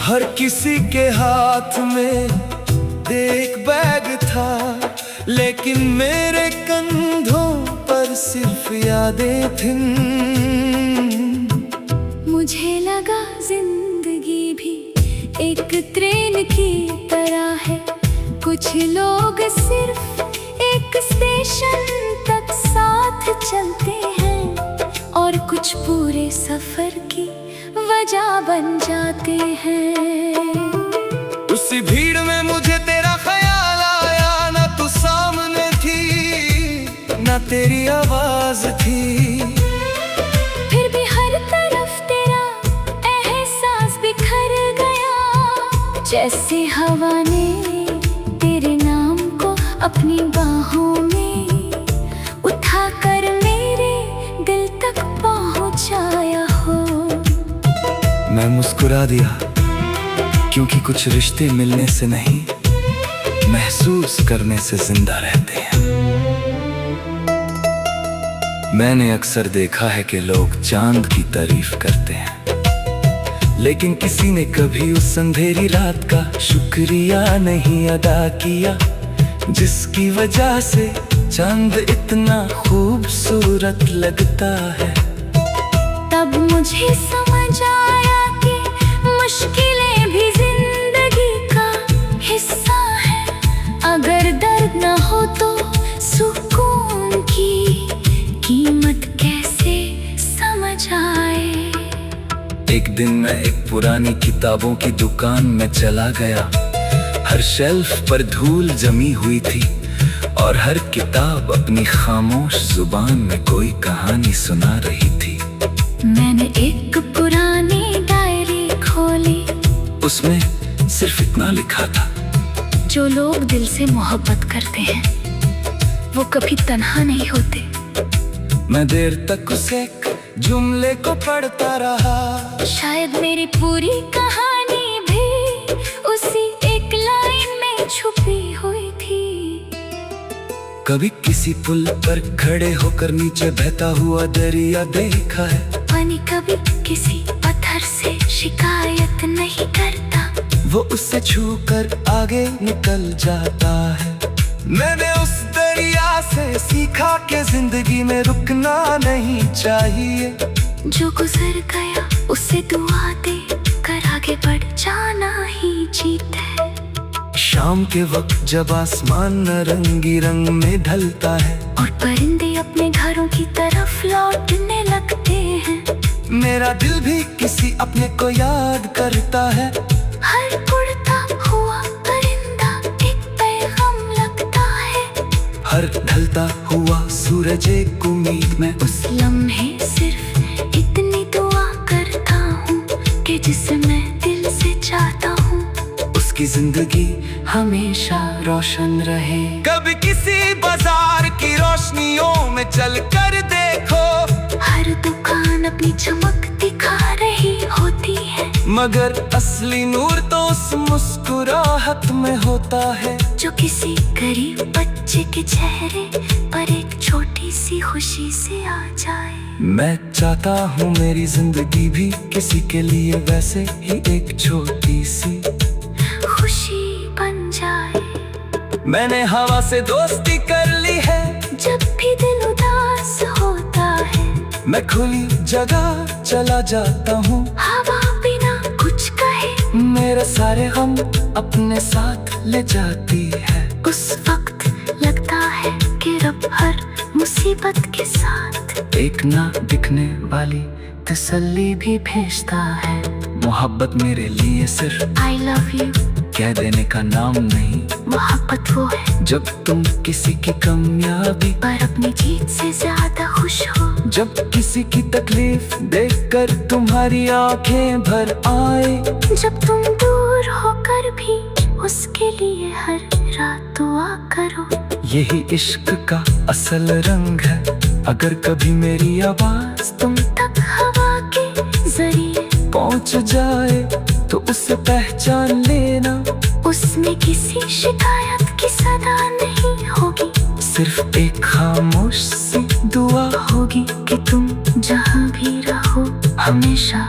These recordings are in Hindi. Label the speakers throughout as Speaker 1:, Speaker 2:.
Speaker 1: हर किसी के हाथ में एक बैग था, लेकिन मेरे कंधों पर सिर्फ यादें थीं।
Speaker 2: मुझे लगा जिंदगी भी एक ट्रेन की तरह है, कुछ लोग सिर्फ एक स्टेशन तक साथ चलते हैं और कुछ पूरे सफर की वजह बन जाते हैं।
Speaker 1: उसी भीड़ में मुझे तेरा ख्याल आया, ना तू सामने थी ना तेरी आवाज थी,
Speaker 2: फिर भी हर तरफ तेरा एहसास बिखर गया। जैसे हवा ने तेरे नाम को अपनी बाहों में उठाकर मेरे दिल तक पहुंचाया हो।
Speaker 1: मैं मुस्कुरा दिया, क्योंकि कुछ रिश्ते मिलने से नहीं, महसूस करने से जिंदा रहते हैं। मैंने अक्सर देखा है कि लोग चांद की तारीफ करते हैं, लेकिन किसी ने कभी उस अंधेरी रात का शुक्रिया नहीं अदा किया, जिसकी वजह से चांद इतना खूबसूरत लगता है।
Speaker 2: तब मुझे समझ आया कि मुश्किलें भी जिंदगी का हिस्सा है। अगर दर्द न हो तो सुकून की कीमत कैसे समझ आए।
Speaker 1: एक दिन मैं एक पुरानी किताबों की दुकान में चला गया। हर शेल्फ पर धूल जमी हुई थी और हर किताब अपनी खामोश जुबान में कोई कहानी सुना रही थी।
Speaker 2: मैंने एक पुरानी डायरी खोली,
Speaker 1: उसमें सिर्फ इतना लिखा था,
Speaker 2: जो लोग दिल से मोहब्बत करते हैं वो कभी तन्हा नहीं होते।
Speaker 1: मैं देर तक उस एक जुमले को पढ़ता रहा।
Speaker 2: शायद मेरी पूरी कहानी भी उसी एक लाइन में छुपी हुई थी।
Speaker 1: कभी किसी पुल पर खड़े होकर नीचे बहता हुआ दरिया देखा है।
Speaker 2: पानी कभी किसी पत्थर से शिकायत नहीं करता,
Speaker 1: वो उससे छूकर आगे निकल जाता है। मैंने उस दरिया से सीखा कि जिंदगी में रुकना नहीं चाहिए।
Speaker 2: जो गुजर गया उसे दुआ दे कर आगे बढ़ जाना ही जीत है।
Speaker 1: शाम के वक्त जब आसमान नारंगी रंग में ढलता है
Speaker 2: और परिंदे अपने घरों की तरफ लौटने लगते हैं,
Speaker 1: मेरा दिल भी किसी अपने को याद करता है।
Speaker 2: हर उड़ता हुआ परिंदा एक पैगाम लगता है,
Speaker 1: हर ढलता हुआ सूरज एक उम्मीद में।
Speaker 2: उस लम्हे सिर्फ इतनी दुआ करता हूँ कि जिसे मैं दिल से चाहता हूँ
Speaker 1: उसकी जिंदगी हमेशा रोशन रहे। कभी किसी बाजार की रोशनियों में चल कर देखो,
Speaker 2: हर दुकान अपनी चमक दिखा रही होती है,
Speaker 1: मगर असली नूर तो उस मुस्कुराहट में होता है,
Speaker 2: जो किसी गरीब बच्चे के चेहरे पर एक छोटी सी खुशी से आ जाए।
Speaker 1: मैं चाहता हूँ मेरी जिंदगी भी किसी के लिए वैसे ही एक छोटी सी
Speaker 2: खुशी बन जाए।
Speaker 1: मैंने हवा से दोस्ती कर ली है,
Speaker 2: जब भी दिल उदास होता है
Speaker 1: मैं खुली जगह चला जाता हूँ।
Speaker 2: हवा बिना कुछ कहे
Speaker 1: मेरे सारे गम अपने साथ ले जाती है।
Speaker 2: उस वक्त लगता है कि रब हर मुसीबत के साथ
Speaker 1: एक ना दिखने वाली तसल्ली भी भेजता है। मोहब्बत मेरे लिए सिर्फ
Speaker 2: I love you
Speaker 1: कह देने का नाम नहीं,
Speaker 2: मोहब्बत वो है
Speaker 1: जब तुम किसी की कामयाबी
Speaker 2: पर अपनी जीत से ज्यादा खुश हो।
Speaker 1: जब किसी की तकलीफ देखकर तुम्हारी आंखें भर आए,
Speaker 2: जब तुम दूर होकर भी उसके लिए हर रात दुआ करो।
Speaker 1: यही इश्क का असल रंग है। अगर कभी मेरी आवाज
Speaker 2: तुम तक हवा के जरिए
Speaker 1: पहुंच जाए तो उसे पहचान लेना।
Speaker 2: उसमें किसी शिकायत की सदा नहीं होगी,
Speaker 1: सिर्फ एक खामोश सी दुआ
Speaker 2: होगी कि तुम जहाँ भी रहो हमेशा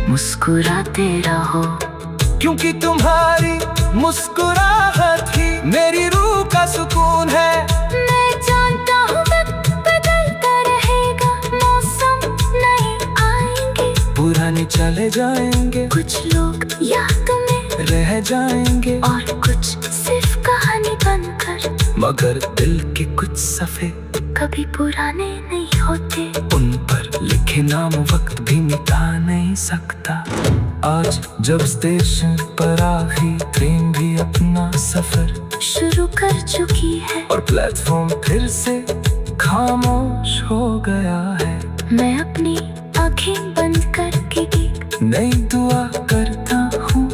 Speaker 2: मुस्कुराते रहो।
Speaker 1: क्योंकि तुम्हारी मुस्कुराहट ही मेरी रूह का सुकून है।
Speaker 2: मैं जानता हूँ वक्त बदलता रहेगा, मौसम नहीं आएंगे,
Speaker 1: पुराने चले जाएंगे,
Speaker 2: कुछ लोग याद में
Speaker 1: रह जाएंगे,
Speaker 2: और कुछ सिर्फ कहानी बनकर।
Speaker 1: मगर दिल के कुछ सफ़े
Speaker 2: कभी पुराने नहीं होते,
Speaker 1: उन पर लिखे नाम वक्त भी मिटा नहीं सकता। आज जब स्टेशन पर आखिरी ट्रेन भी अपना सफर
Speaker 2: शुरू कर चुकी है,
Speaker 1: और प्लेटफॉर्म फिर से खामोश हो गया है,
Speaker 2: मैं अपनी आंखें बंद करके एक
Speaker 1: नई दुआ करता हूँ।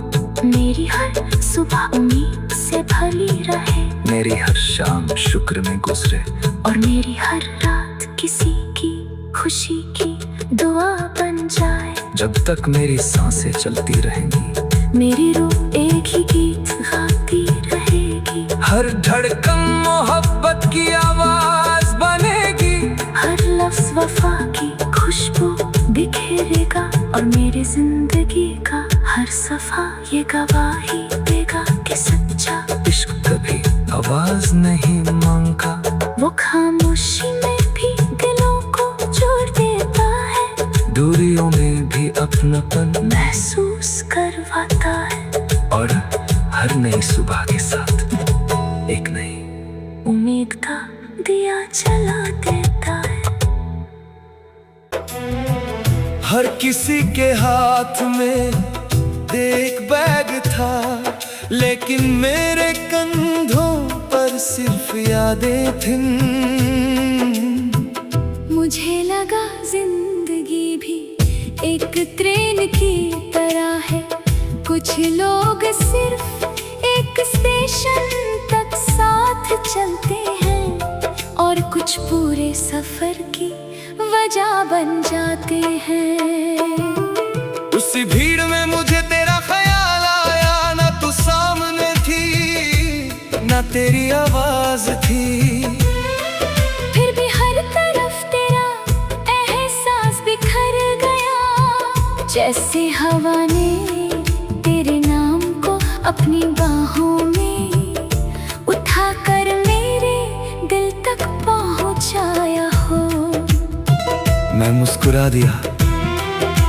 Speaker 2: मेरी हर सुबह उम्मीद से भरी रहे,
Speaker 1: मेरी हर शाम शुक्र में गुजरे,
Speaker 2: और मेरी हर रात किसी की खुशी की दुआ बन जाए।
Speaker 1: जब तक मेरी सांसें चलती रहेंगी,
Speaker 2: मेरी रूह एक ही गीत गाती रहेगी,
Speaker 1: हर धड़कन मोहब्बत की आवाज बनेगी,
Speaker 2: हर लफ्ज वफा की खुशबू बिखेरेगा, और मेरी जिंदगी का हर सफा ये गवाही देगा कि सच्चा
Speaker 1: इश्क कभी आवाज नहीं मांगा,
Speaker 2: वो खामोशी में भी दिलों को जोड़ देता है,
Speaker 1: दूरियों में भी अपनापन
Speaker 2: महसूस करवाता है,
Speaker 1: और हर नई सुबह के साथ एक नई
Speaker 2: उम्मीद का दिया जला देता है।
Speaker 1: हर किसी के हाथ में एक बैग था, लेकिन मेरे कंधों पर सिर्फ यादें थीं।
Speaker 2: मुझे लगा जिंदगी भी एक ट्रेन की तरह है, कुछ लोग सिर्फ एक स्टेशन तक साथ चलते हैं, और कुछ पूरे सफर की वजह बन जाते हैं।
Speaker 1: उसी भीड़ में मुझे तेरा ख्याल आया, ना तू सामने थी ना तेरी आवाज थी,
Speaker 2: फिर भी हर तरफ तेरा एहसास बिखर गया, जैसे हवा ने तेरे नाम को अपनी बाहों में उठाकर मेरे दिल तक पहुंचाया हो।
Speaker 1: मैं मुस्कुरा दिया,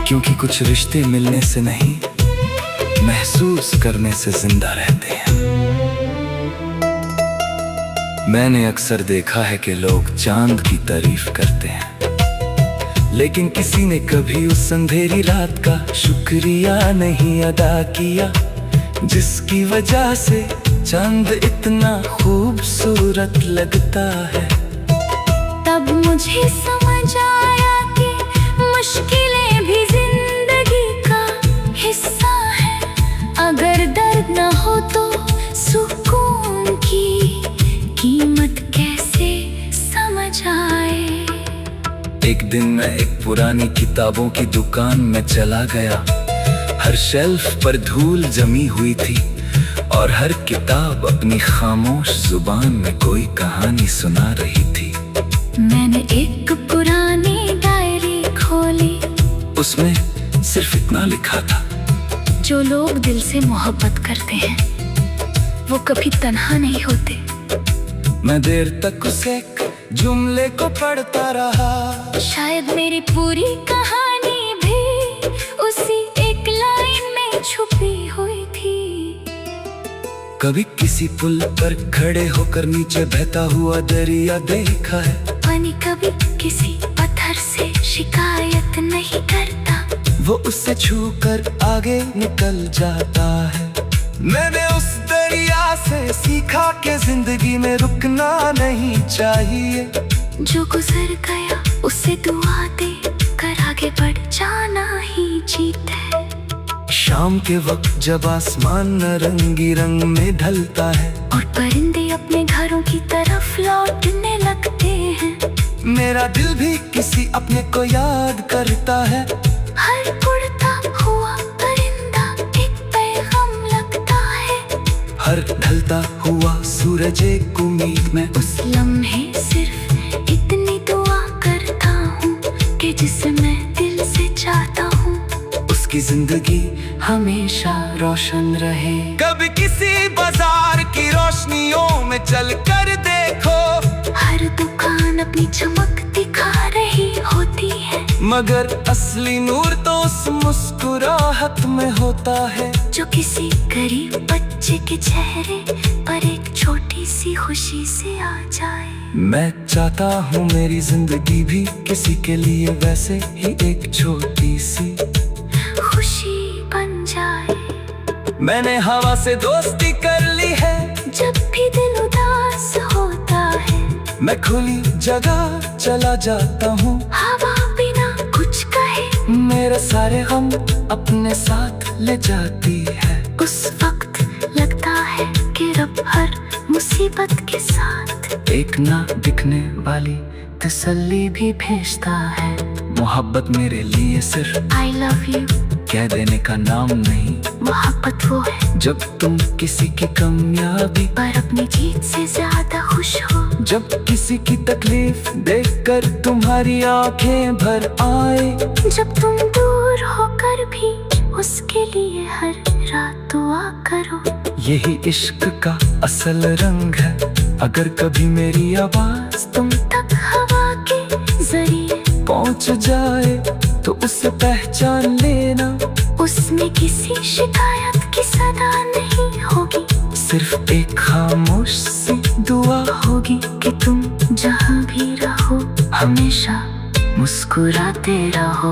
Speaker 1: क्योंकि कुछ रिश्ते मिलने से नहीं, महसूस करने से जिंदा रहते हैं। मैंने अक्सर देखा है कि लोग चांद की तारीफ करते हैं, लेकिन किसी ने कभी उस अंधेरी रात का शुक्रिया नहीं अदा किया, जिसकी वजह से चांद इतना खूबसूरत लगता है।
Speaker 2: तब मुझे समझ आया कि मुश्किलें भी जिंदगी का हिस्सा है, अगर दर्द न हो तो सुकून की कीमत कैसे समझ आए।
Speaker 1: एक दिन मैं एक पुरानी किताबों की दुकान में चला गया, हर शेल्फ पर धूल जमी हुई थी, और हर किताब अपनी खामोश जुबान में कोई कहानी सुना रही थी।
Speaker 2: मैंने एक पुरानी डायरी खोली,
Speaker 1: उसमें सिर्फ इतना लिखा था,
Speaker 2: जो लोग दिल से मोहब्बत करते हैं वो कभी तन्हा नहीं होते।
Speaker 1: मैं देर तक उस एक जुमले को पढ़ता रहा,
Speaker 2: शायद मेरी पूरी कहानी भी उसी एक लाइन में छुपी हुई थी।
Speaker 1: कभी किसी पुल पर खड़े होकर नीचे बहता हुआ दरिया देखा है,
Speaker 2: पानी कभी किसी पत्थर से शिकायत नहीं करता,
Speaker 1: वो उससे छूकर आगे निकल जाता है। मैंने उस दरिया से सीखा कि जिंदगी में रुकना नहीं चाहिए,
Speaker 2: जो गुजर गया उसे दुआ दे कर आगे बढ़ जाना ही जीत है।
Speaker 1: शाम के वक्त जब आसमान नारंगी रंग में ढलता है,
Speaker 2: और परिंदे अपने घरों की तरफ लौटने लगते हैं,
Speaker 1: मेरा दिल भी किसी अपने को याद करता है।
Speaker 2: हर उड़ता हुआ परिंदा एक पैगाम लगता है,
Speaker 1: हर ढलता हुआ सूरज एक उम्मीद में।
Speaker 2: उस लम्हे सिर्फ इतनी दुआ करता हूँ कि जिसे मैं दिल से चाहता हूँ,
Speaker 1: उसकी जिंदगी
Speaker 2: हमेशा रोशन रहे।
Speaker 1: कभी किसी बाजार की रोशनियों में चल कर देखो,
Speaker 2: हर दुकान अपनी चमक दिखा रही होती है,
Speaker 1: मगर असली नूर तो उस मुस्कुराहट में होता है
Speaker 2: जो किसी गरीब बच्चे के चेहरे पर एक छोटी सी खुशी से आ जाए।
Speaker 1: मैं चाहता हूँ मेरी जिंदगी भी किसी के लिए वैसे ही एक छोटी सी
Speaker 2: खुशी बन जाए।
Speaker 1: मैंने हवा से दोस्ती कर ली है,
Speaker 2: जब भी दिल उदास होता है
Speaker 1: मैं खुली जगह चला जाता हूँ,
Speaker 2: हवा बिना कुछ कहे
Speaker 1: मेरे सारे गम अपने साथ ले जाती है।
Speaker 2: उस वक्त लगता है कि रब हर मुसीबत के साथ
Speaker 1: एक ना दिखने वाली तसल्ली भी भेजता है। मोहब्बत मेरे लिए सिर्फ
Speaker 2: I love you
Speaker 1: कह देने का नाम नहीं,
Speaker 2: मोहब्बत वो है
Speaker 1: जब तुम किसी की कामयाबी
Speaker 2: पर अपनी जीत से ज्यादा खुश हो।
Speaker 1: जब किसी की तकलीफ देखकर तुम्हारी आंखें भर आए,
Speaker 2: जब तुम दूर होकर भी उसके लिए हर रात दुआ करो।
Speaker 1: यही इश्क का असल रंग है। अगर कभी मेरी आवाज
Speaker 2: तुम तक हवा के जरिए
Speaker 1: पहुंच जाए तो उसे पहचान लेना,
Speaker 2: उसमें किसी शिकायत की सदा नहीं होगी,
Speaker 1: सिर्फ एक खामोश सी दुआ
Speaker 2: होगी कि तुम जहाँ भी रहो हमेशा मुस्कुराते रहो।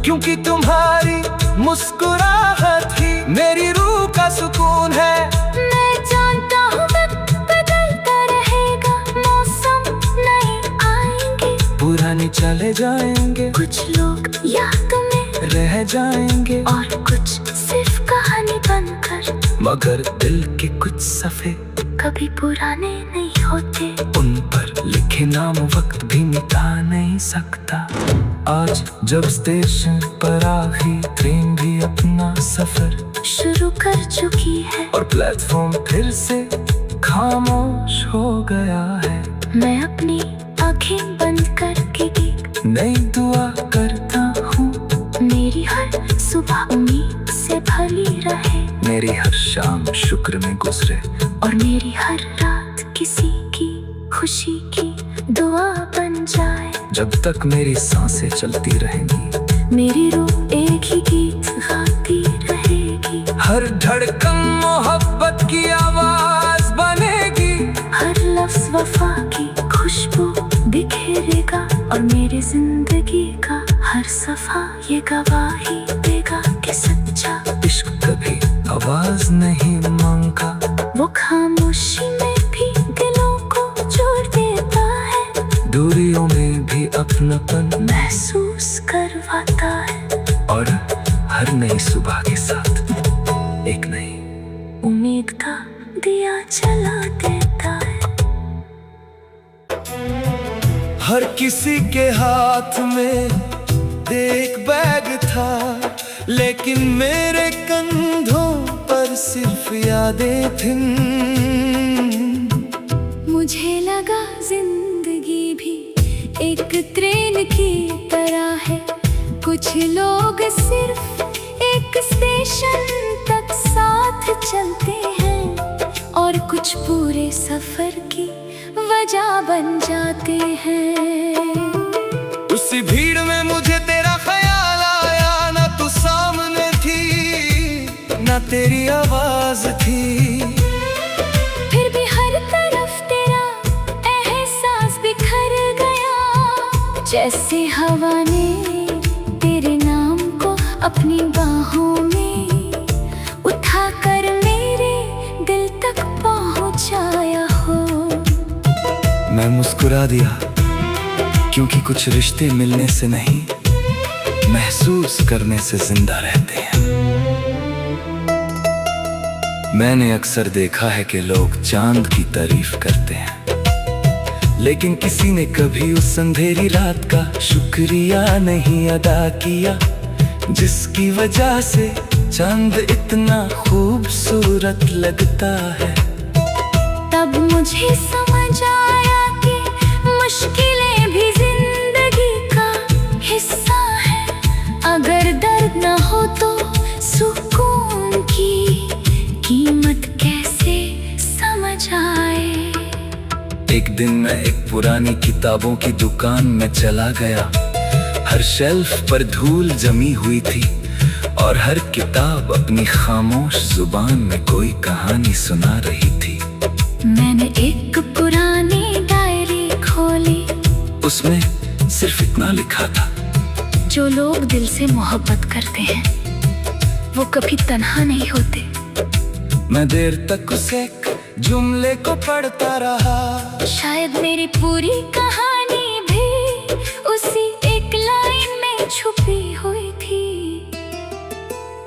Speaker 1: क्योंकि तुम्हारी मुस्कुराहट ही मेरी रूह का सुकून है।
Speaker 2: मैं जानता हूँ वक्त बदलता रहेगा, मौसम नए आएंगे,
Speaker 1: पुराने चले जाएंगे,
Speaker 2: कुछ लोग याद में
Speaker 1: रह जाएंगे,
Speaker 2: और कुछ सिर्फ कहानी बनकर,
Speaker 1: मगर दिल के कुछ सफ़े
Speaker 2: कभी पुराने नहीं होते।
Speaker 1: उन पर लिखे नाम वक्त भी मिटा नहीं सकता। आज जब स्टेशन पर आखिरी ट्रेन भी अपना सफर
Speaker 2: शुरू कर चुकी है
Speaker 1: और प्लेटफॉर्म फिर से खामोश हो गया है,
Speaker 2: मैं अपनी आंखें बंद करके एक
Speaker 1: नई दुआ करता हूँ।
Speaker 2: मेरी हर सुबह उम्मीद से भरी रहे,
Speaker 1: मेरी हर शाम शुक्र में गुजरे,
Speaker 2: और मेरी हर रात किसी की खुशी की दुआ बन जाए।
Speaker 1: जब तक मेरी सांसें चलती रहेंगी,
Speaker 2: मेरी रूह एक ही गीत गाती रहेगी,
Speaker 1: हर धड़कन मोहब्बत की आवाज बनेगी,
Speaker 2: हर लफ्ज वफा की खुशबू बिखेरेगा, और मेरी जिंदगी का हर सफा ये गवाही देगा कि सच्चा
Speaker 1: इश्क कभी आवाज नहीं मांगा,
Speaker 2: वो खामोशी में भी दिलों को जोड़ देता है,
Speaker 1: दूरियों में भी अपनापन
Speaker 2: महसूस करवाता है,
Speaker 1: और हर नई सुबह के साथ एक नई
Speaker 2: उम्मीद का दिया जला देता है।
Speaker 1: हर किसी के हाथ में एक बैग था, लेकिन मेरे कंधों पर सिर्फ यादें थीं।
Speaker 2: मुझे लगा जिंदगी भी एक ट्रेन की तरह है, कुछ लोग सिर्फ एक स्टेशन तक साथ चलते हैं, और कुछ पूरे सफर की वजह बन जाते हैं।
Speaker 1: उसी भीड़ में मुझे तेरा ख्याल आया, ना तू सामने थी ना तेरी आवाज थी,
Speaker 2: फिर भी हर तरफ तेरा एहसास बिखर गया, जैसे हवा ने तेरे नाम को अपनी बाहों में उठाकर मेरे दिल तक पहुंचाया हो।
Speaker 1: मैं मुस्कुरा दिया, क्योंकि कुछ रिश्ते मिलने से नहीं, महसूस करने से जिंदा रहते हैं। मैंने अक्सर देखा है कि लोग चांद की तारीफ करते हैं, लेकिन किसी ने कभी उस अंधेरी रात का शुक्रिया नहीं अदा किया, जिसकी वजह से चांद इतना खूबसूरत लगता है।
Speaker 2: तब मुझे समझ आया कि मुश्किलें भी जिंदगी का हिस्सा है, अगर दर्द न हो तो सुख
Speaker 1: एक दिन मैं एक पुरानी किताबों की दुकान में चला गया। हर शेल्फ पर धूल जमी हुई थी और हर किताब अपनी खामोश जुबान में कोई कहानी सुना रही थी।
Speaker 2: मैंने एक पुरानी डायरी खोली,
Speaker 1: उसमें सिर्फ इतना लिखा था,
Speaker 2: जो लोग दिल से मोहब्बत करते हैं वो कभी तन्हा नहीं होते।
Speaker 1: मैं देर तक उस एक जुमले को पढ़ता रहा।
Speaker 2: शायद मेरी पूरी कहानी भी उसी एक लाइन में छुपी हुई थी।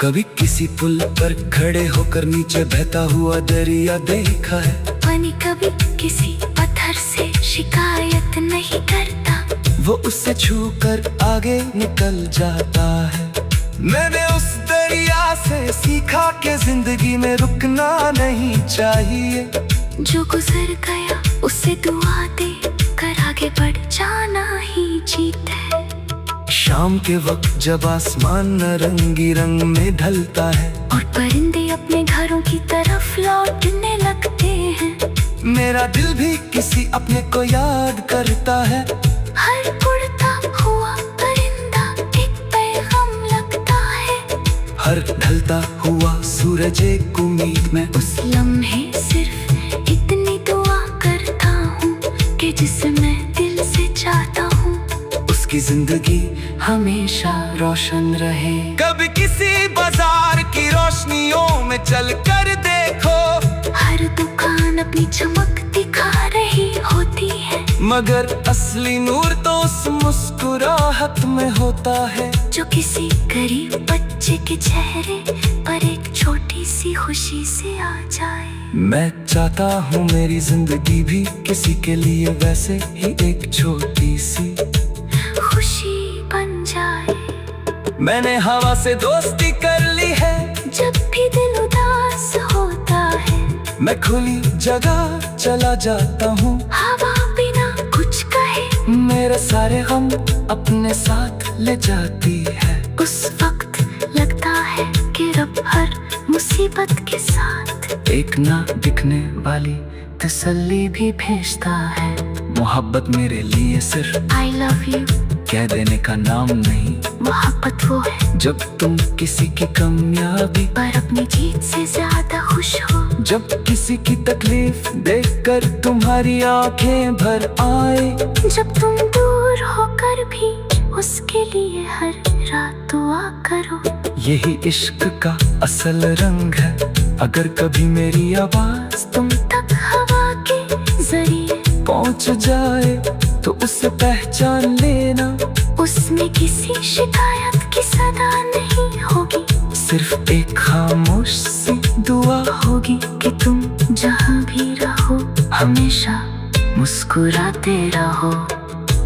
Speaker 1: कभी किसी पुल पर खड़े होकर नीचे बहता हुआ दरिया देखा है।
Speaker 2: पानी कभी किसी पत्थर से शिकायत नहीं करता,
Speaker 1: वो उससे छूकर आगे निकल जाता है। मैंने उस दरिया से सीखा कि जिंदगी में रुकना नहीं चाहिए।
Speaker 2: जो गुजर गया उसे दुआ दे कर आगे बढ़ जाना ही जीत है।
Speaker 1: शाम के वक्त जब आसमान नारंगी रंग में ढलता है
Speaker 2: और परिंदे अपने घरों की तरफ लौटने लगते हैं,
Speaker 1: मेरा दिल भी किसी अपने को याद करता है।
Speaker 2: हर उड़ता हुआ परिंदा एक पैगाम लगता है।
Speaker 1: हर ढलता हुआ सूरज एक उम्मीद में।
Speaker 2: उस लम्हे सिर्फ इतनी दुआ करता हूँ कि जिसे मैं दिल से चाहता हूँ
Speaker 1: उसकी जिंदगी
Speaker 2: हमेशा रोशन रहे।
Speaker 1: कभी किसी बाजार की रोशनियों में चल कर देखो,
Speaker 2: हर दुकान अपनी चमक दिखा रही होती है,
Speaker 1: मगर असली नूर तो उस मुस्कुराहट में होता है।
Speaker 2: जो किसी गरीब बच्चे के चेहरे पर एक छोटी सी खुशी से आ जाए।
Speaker 1: मैं चाहता हूँ मेरी जिंदगी भी किसी के लिए वैसे ही एक छोटी सी
Speaker 2: खुशी बन जाए।
Speaker 1: मैंने हवा से दोस्ती कर ली है।
Speaker 2: जब भी दिल उदास होता है
Speaker 1: मैं खुली जगह चला जाता हूँ।
Speaker 2: हवा बिना कुछ कहे
Speaker 1: मेरे सारे गम अपने साथ ले जाती है।
Speaker 2: उस वक्त लगता है कि रब हर मुसीबत के साथ
Speaker 1: एक ना दिखने वाली तसल्ली भी भेजता है। मोहब्बत मेरे लिए सिर्फ
Speaker 2: I love you
Speaker 1: कह देने का नाम नहीं।
Speaker 2: मोहब्बत वो है
Speaker 1: जब तुम किसी की कामयाबी
Speaker 2: पर अपनी जीत से ज्यादा खुश हो।
Speaker 1: जब किसी की तकलीफ देखकर तुम्हारी आंखें भर आए।
Speaker 2: जब तुम दूर होकर भी उसके लिए हर रात दुआ करो।
Speaker 1: यही इश्क का असल रंग है। अगर कभी मेरी आवाज
Speaker 2: तुम तक हवा के जरिए
Speaker 1: पहुंच जाए तो उसे पहचान लेना।
Speaker 2: उसमें किसी शिकायत की सदा नहीं होगी,
Speaker 1: सिर्फ एक खामोश सी दुआ
Speaker 2: होगी कि तुम जहाँ भी रहो हमेशा मुस्कुराते रहो।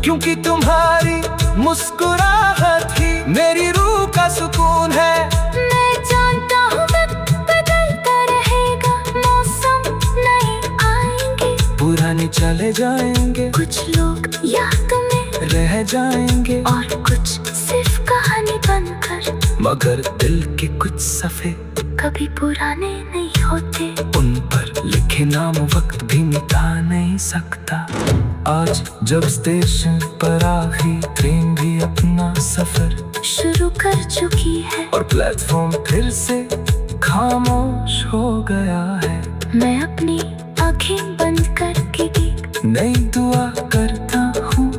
Speaker 1: क्योंकि तुम्हारी मुस्कुराहट ही मेरी रूह का सुकून है।
Speaker 2: मैं जानता हूँ वक्त बदलता रहेगा, मौसम नहीं आएंगे,
Speaker 1: पुराने चले जाएंगे,
Speaker 2: कुछ लोग याद में
Speaker 1: रह जाएंगे
Speaker 2: और कुछ सिर्फ कहानी बनकर।
Speaker 1: मगर दिल के कुछ सफ़े
Speaker 2: कभी पुराने नहीं होते।
Speaker 1: उन पर लिखे नाम वक्त भी मिटा नहीं सकता। आज जब स्टेशन पर आखिरी ट्रेन भी अपना सफर
Speaker 2: शुरू कर चुकी है
Speaker 1: और प्लेटफॉर्म फिर से खामोश हो गया है,
Speaker 2: मैं अपनी आंखें बंद करके एक
Speaker 1: नई दुआ करता हूँ।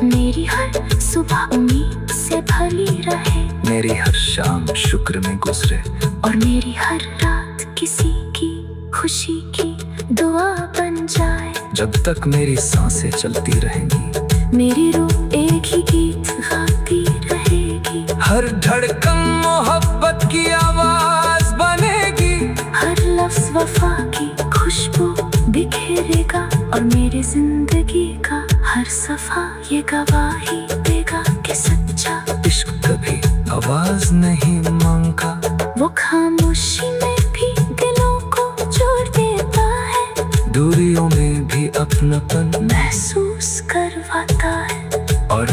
Speaker 2: मेरी हर सुबह उम्मीद से भरी रहे,
Speaker 1: मेरी हर शाम शुक्र में गुजरे
Speaker 2: और मेरी हर रात किसी की खुशी की दुआ बन जाए।
Speaker 1: जब तक मेरी सांसें चलती रहेंगी,
Speaker 2: मेरी रूह एक ही गीत गाती रहेगी।
Speaker 1: हर धड़कन मोहब्बत की आवाज बनेगी।
Speaker 2: हर लफ्ज वफा की खुशबू बिखेरेगा और मेरी जिंदगी का हर सफा ये गवाही देगा कि सच्चा
Speaker 1: इश्क कभी आवाज नहीं मांगता,
Speaker 2: वो खामोशी में भी दिलों को जोड़ देता है।
Speaker 1: दूरियों में भी अपनापन
Speaker 2: महसूस करवाता है
Speaker 1: और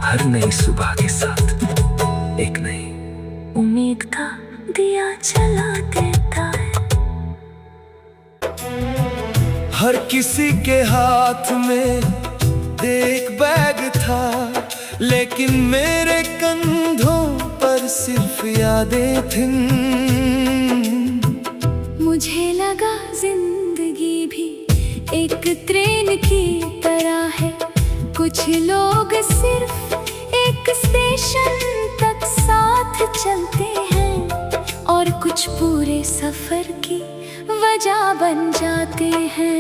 Speaker 1: हर नई सुबह के साथ एक नई
Speaker 2: उम्मीद का दिया जला देता है।
Speaker 1: हर किसी के हाथ में एक बैग था, लेकिन मेरे कंधों पर सिर्फ यादें थीं।
Speaker 2: मुझे लगा जिंदगी भी एक ट्रेन की तरह है, कुछ लोग सिर्फ एक स्टेशन तक साथ चलते हैं और कुछ पूरे सफर की वजह बन जाते हैं।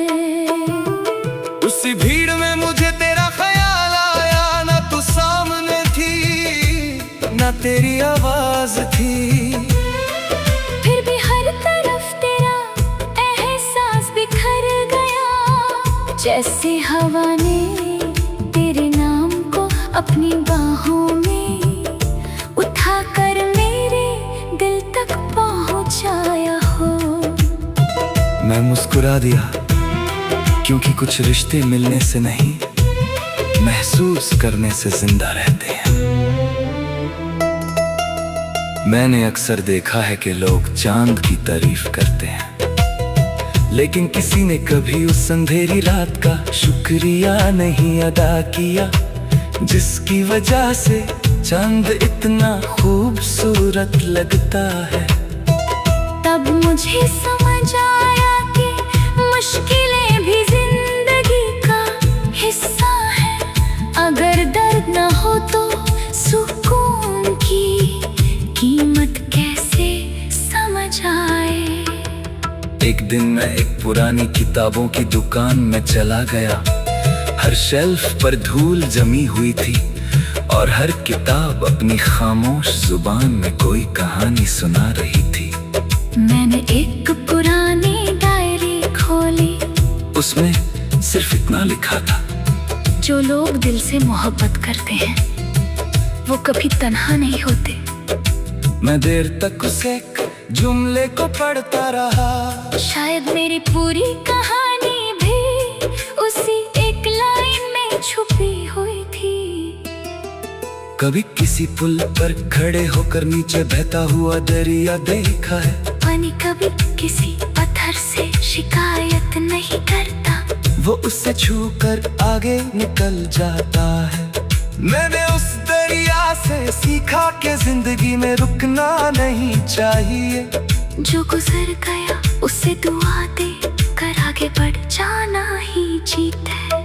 Speaker 1: उसी भीड़ में मुझे तेरा ख्याल आया, ना तू सामने थी ना तेरी आवाज थी,
Speaker 2: फिर भी हर तरफ तेरा एहसास बिखर गया। जैसे हवा ने तेरे नाम को अपनी बाहों में उठाकर मेरे दिल तक पहुंचाया हो।
Speaker 1: मैं मुस्कुरा दिया, क्योंकि कुछ रिश्ते मिलने से नहीं, महसूस करने से जिंदा रहते हैं। मैंने अक्सर देखा है कि लोग चांद की तारीफ करते हैं, लेकिन किसी ने कभी उस अंधेरी रात का शुक्रिया नहीं अदा किया, जिसकी वजह से चांद इतना खूबसूरत लगता है।
Speaker 2: तब मुझे समझ आया कि मुश्किलें भी जिंदगी का हिस्सा है। अगर दर्द न हो तो सुकून की कीमत कैसे समझ आए।
Speaker 1: एक दिन मैं एक पुरानी किताबों की दुकान में चला गया। हर शेल्फ पर धूल जमी हुई थी और हर किताब अपनी खामोश जुबान में कोई कहानी सुना रही थी।
Speaker 2: मैंने एक पुरानी डायरी खोली,
Speaker 1: उसमें सिर्फ इतना लिखा था,
Speaker 2: जो लोग दिल से मोहब्बत करते हैं वो कभी तन्हा नहीं होते।
Speaker 1: मैं देर तक उस एक जुमले को पढ़ता रहा।
Speaker 2: शायद मेरी पूरी कहानी भी उसी एक लाइन में छुपी हुई थी।
Speaker 1: कभी किसी पुल पर खड़े होकर नीचे बहता हुआ दरिया देखा है।
Speaker 2: पानी कभी किसी पत्थर से शिकायत नहीं करता,
Speaker 1: वो उससे छूकर आगे निकल जाता है। मैंने उस दरिया से सीखा कि जिंदगी में रुकना नहीं चाहिए।
Speaker 2: जो गुजर गया उसे दुआ दे कर आगे बढ़ जाना ही जीत है।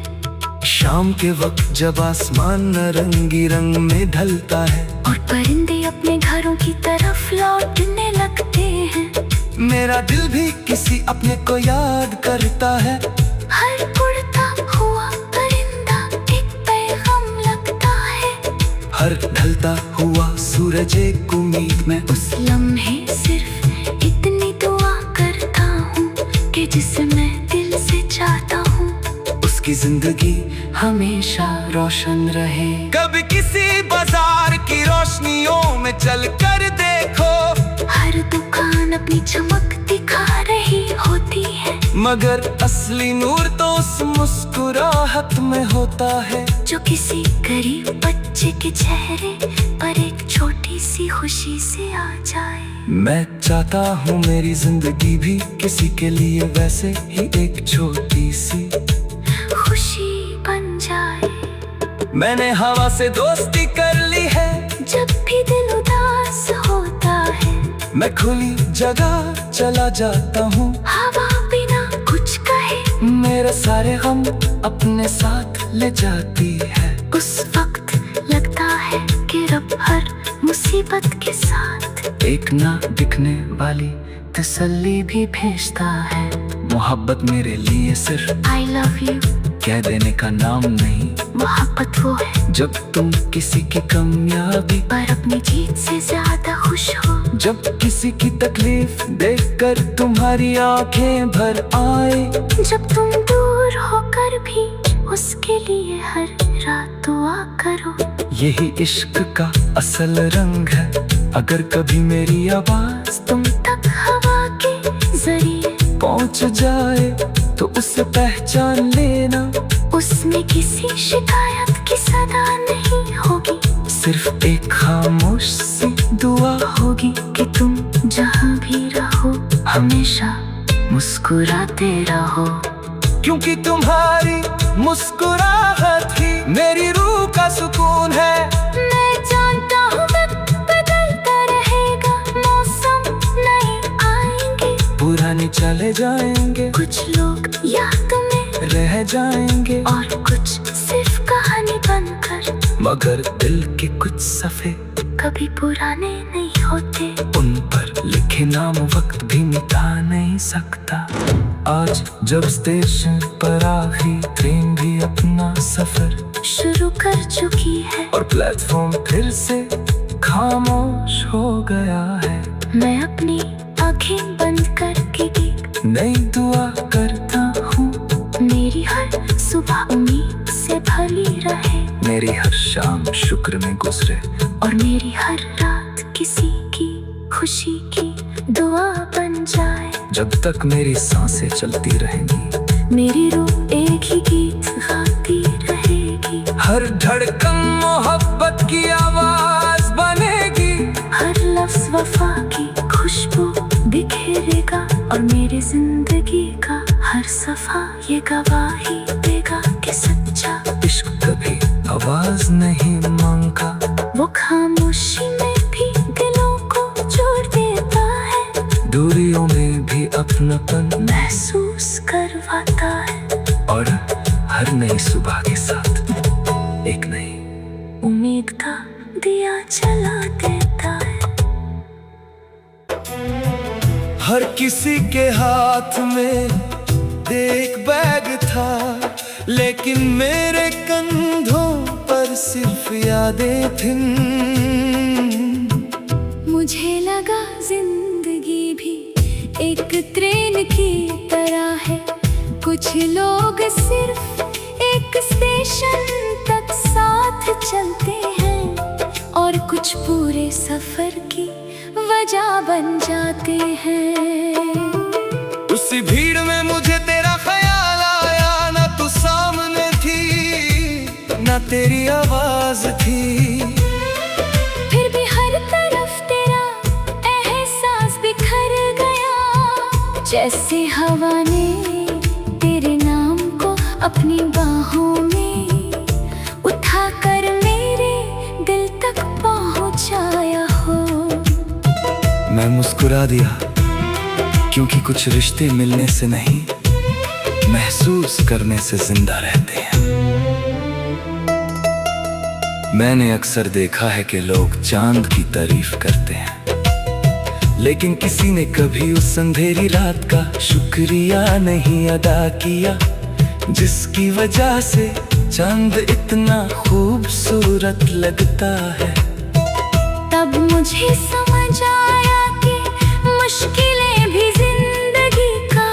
Speaker 1: शाम के वक्त जब आसमान नारंगी रंग में ढलता है
Speaker 2: और परिंदे अपने घरों की तरफ लौटने लगते हैं,
Speaker 1: मेरा दिल भी किसी अपने को याद करता है।
Speaker 2: हर उड़ता हुआ परिंदा एक पैगाम लगता है,
Speaker 1: हर ढलता हुआ सूरज एक उम्मीद में।
Speaker 2: उस लम्हे सिर्फ इतनी दुआ करता हूँ कि जिसे मैं दिल से चाहता हूँ
Speaker 1: उसकी जिंदगी हमेशा रोशन रहे। कभी किसी बाजार की रोशनियों में चल कर देखो,
Speaker 2: हर दुकान अपनी चमक दिखा रही होती है,
Speaker 1: मगर असली नूर तो उस मुस्कुराहट में होता है,
Speaker 2: जो किसी गरीब बच्चे के चेहरे पर एक छोटी सी खुशी से आ जाए।
Speaker 1: मैं चाहता हूँ मेरी जिंदगी भी किसी के लिए वैसे ही एक छोटी सी
Speaker 2: खुशी बन जाए।
Speaker 1: मैंने हवा से दोस्ती कर ली है,
Speaker 2: जब भी दिल उदास होता है
Speaker 1: मैं खुली जगह चला जाता हूँ।
Speaker 2: हवा बिना कुछ कहे
Speaker 1: मेरे सारे गम अपने साथ ले जाती है।
Speaker 2: उस वक्त लगता है कि रब हर मुसीबत के साथ
Speaker 1: एक ना दिखने वाली तसल्ली भी भेजता है। मोहब्बत मेरे लिए सिर्फ
Speaker 2: I love you
Speaker 1: कह देने का नाम नहीं,
Speaker 2: मोहब्बत वो है
Speaker 1: जब तुम किसी की कामयाबी
Speaker 2: पर अपनी जीत से ज्यादा खुश हो।
Speaker 1: जब किसी की तकलीफ देखकर तुम्हारी आंखें भर आए,
Speaker 2: जब तुम दूर होकर भी उसके लिए हर रात दुआ करो।
Speaker 1: यही इश्क का असल रंग है। अगर कभी मेरी आवाज
Speaker 2: तुम तक हवा के जरिए
Speaker 1: पहुंच जाए तो उसे पहचान लेना।
Speaker 2: उसमें किसी शिकायत की सदा नहीं होगी,
Speaker 1: सिर्फ एक खामोश सी दुआ
Speaker 2: होगी कि तुम जहाँ भी रहो हमेशा मुस्कुराते रहो।
Speaker 1: क्योंकि तुम्हारी मुस्कुराहट ही मेरी रूह का सुकून है।
Speaker 2: मैं जानता हूँ वक्त बदलता रहेगा, मौसम नए आएंगे,
Speaker 1: पुराने चले जाएंगे,
Speaker 2: कुछ लोग याद में
Speaker 1: रह जाएंगे,
Speaker 2: और कुछ सिर्फ कहानी बनकर,
Speaker 1: मगर दिल के कुछ सफ़े
Speaker 2: कभी पुराने नहीं होते।
Speaker 1: उन पर लिखे नाम वक्त भी मिटा नहीं सकता। आज जब स्टेशन पर आखिरी ट्रेन भी अपना सफर
Speaker 2: शुरू कर चुकी है,
Speaker 1: और प्लेटफॉर्म फिर से खामोश हो गया है,
Speaker 2: मैं अपनी आंखें बंद करके एक
Speaker 1: नई दुआ करता हूँ।
Speaker 2: मेरी हर सुबह उम्मीद से भरी रहे,
Speaker 1: मेरी हर शाम शुक्र में गुजरे,
Speaker 2: और मेरी हर रात किसी की खुशी की दुआ बन जाए।
Speaker 1: जब तक मेरी सांसें चलती रहेंगी,
Speaker 2: मेरी रूह एक ही गीत गाती रहेगी,
Speaker 1: हर धड़कन मोहब्बत की आवाज बनेगी,
Speaker 2: हर लफ्ज वफा की खुशबू बिखेरेगा, और मेरी जिंदगी का हर सफा ये गवाही देगा कि सच्चा
Speaker 1: इश्क कभी आवाज नहीं मांगता,
Speaker 2: वो खामोशी में भी दिलों को जोड़ देता है,
Speaker 1: दूरियों में भी अपनापन
Speaker 2: महसूस करवाता है,
Speaker 1: और हर नई सुबह के साथ एक नई
Speaker 2: उम्मीद का दिया जला देता है।
Speaker 1: हर किसी के हाथ में एक बैग था, लेकिन मेरे कंधों पर सिर्फ यादें थीं।
Speaker 2: मुझे लगा जिंदगी भी एक ट्रेन की तरह है, कुछ लोग सिर्फ एक स्टेशन तक साथ चलते हैं, और कुछ पूरे सफर की वजह बन जाते हैं।
Speaker 1: उसी भीड़ में मुझे तेरा ख्याल आया, ना तू सामने थी ना तेरी आवाज थी,
Speaker 2: फिर भी हर तरफ तेरा एहसास बिखर गया, जैसे हवा ने तेरे नाम को अपनी बाहों में उठाकर मेरे दिल तक पहुंचाया हो।
Speaker 1: मैं मुस्कुरा दिया, क्योंकि कुछ रिश्ते मिलने से नहीं, महसूस करने से जिंदा रहते हैं। मैंने अक्सर देखा है कि लोग चांद की तारीफ करते हैं, लेकिन किसी ने कभी उस अंधेरी रात का शुक्रिया नहीं अदा किया, जिसकी वजह से चांद इतना खूबसूरत लगता है।
Speaker 2: तब मुझे समझ आया कि मुश्किलें भी जिंदगी का